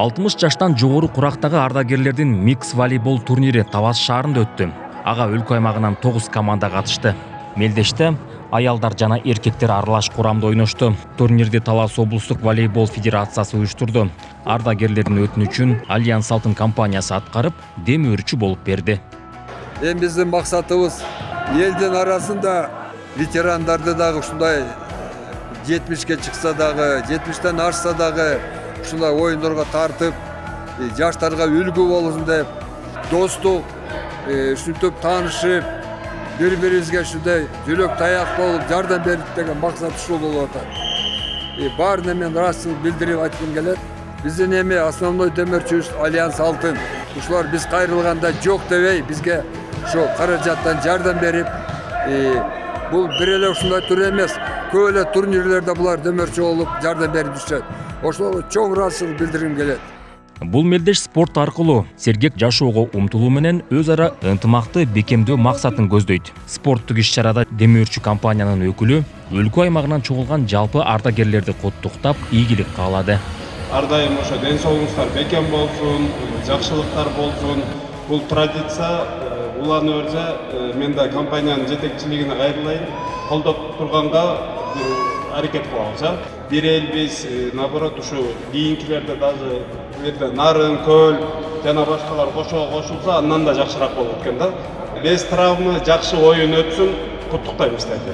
60 жаштан жогору курактагы ардагерлердин микс волейбол турнири Тавас шаарында өттү. Ага өлкө аймагынан 9 команда катышты. Мелдеште аялдар жана эркектер аралаш курамда ойношту. Турнирди Талас облустук волейбол федерациясы уюштурду. Ардагерлердин өтүнүчүн Альянс Алтын компаниясы аткарып, дем өрүүчү болуп берди. Биздин максатыбыз элдин арасында ветерандарды дагы ушундай 70-ке чыкса дагы, 70-тен ашса дагы ушундай оюндарга тартып, жаштарга үлгү болсун деп, достук, ушинтип таанышып, бири-бирибизге ушундай жүрөк таяк болуп, жардам берип деген максат ушул болуп атат. Баарына мен ыраазычылык билдирип айткым келет. Биздин эми основной демөөрчүбүз Альянс Алтын. Ушулар биз кайрылганда жок дебей, бизге ошо каражаттан жардам берип, бул бир эле ушундай тур эмес, көп эле турнирлерде булар демөөрчү болуп жардам берип жүрүшөт. Ошого чоң ыраазычылык билдиргим келет. Бул мелдеш спорт аркылуу сергек жашоого умтулуу менен өз ара ынтымакты бекемдөө максатын көздөйт. Спорттук иш-чарада демөөрчү компаниянын өкүлү өлкө аймагынан чогулган жалпы ардагерлерди коттуктап, ийгилик каалады. Ар дайым ошо ден соолугуңуздар бекем болсун, жакшылыктар болсун. Бул традиция уланып өрсө, мен да компаниянын жетекчилигине кайрылайын. Колдоп турганга аракет кылабыз. Бир элбиз, наоборот, ушу кийинкилерде даже нарын, көл жана башкалар кошулса, андан да жакшыраак болот экен да. Без травма, жакшы оюн өтсүн, куттуктайм силерди.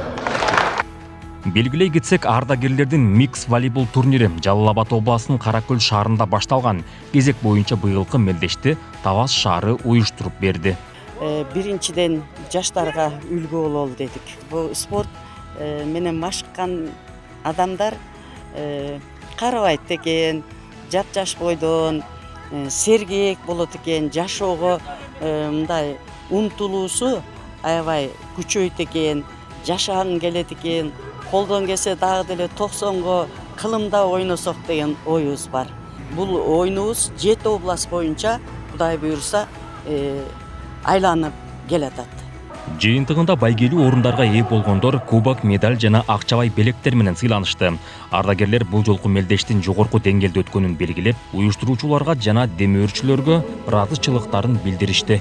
Белгилей кетсек, ардагерлердин микс волейбол турнири Жалал Абад областынын Каракөл шаарында башталган. Кезек боюнча быйылкы мелдешти Тавас шаары уюштуруп берди. Биринчиден жаштарга үлгү бололу дедик. Бул спорт менен машыккан адамдар карабайт экен, жап-жаш бойдон сергек болот экен, жашоого мындай умтулуусу аябай күчөйт экен, жашагың келет экен, колдон келсе дагы деле 90го кылымда ойносок деген оюбуз бар. Бул оюнубуз 7 област боюнча Кудай буйрса айланып келатат. Жыйынтыгында байгелүү орундарга ээ болгондор кубок, медаль жана акчабай белектер менен сыйланышты. Ардагерлер бул жолку мелдештин жогорку деңгээлде өткөнүн белгилеп, уюштуруучуларга жана демөөрчүлөргө ыраазычылыктарын билдиришти.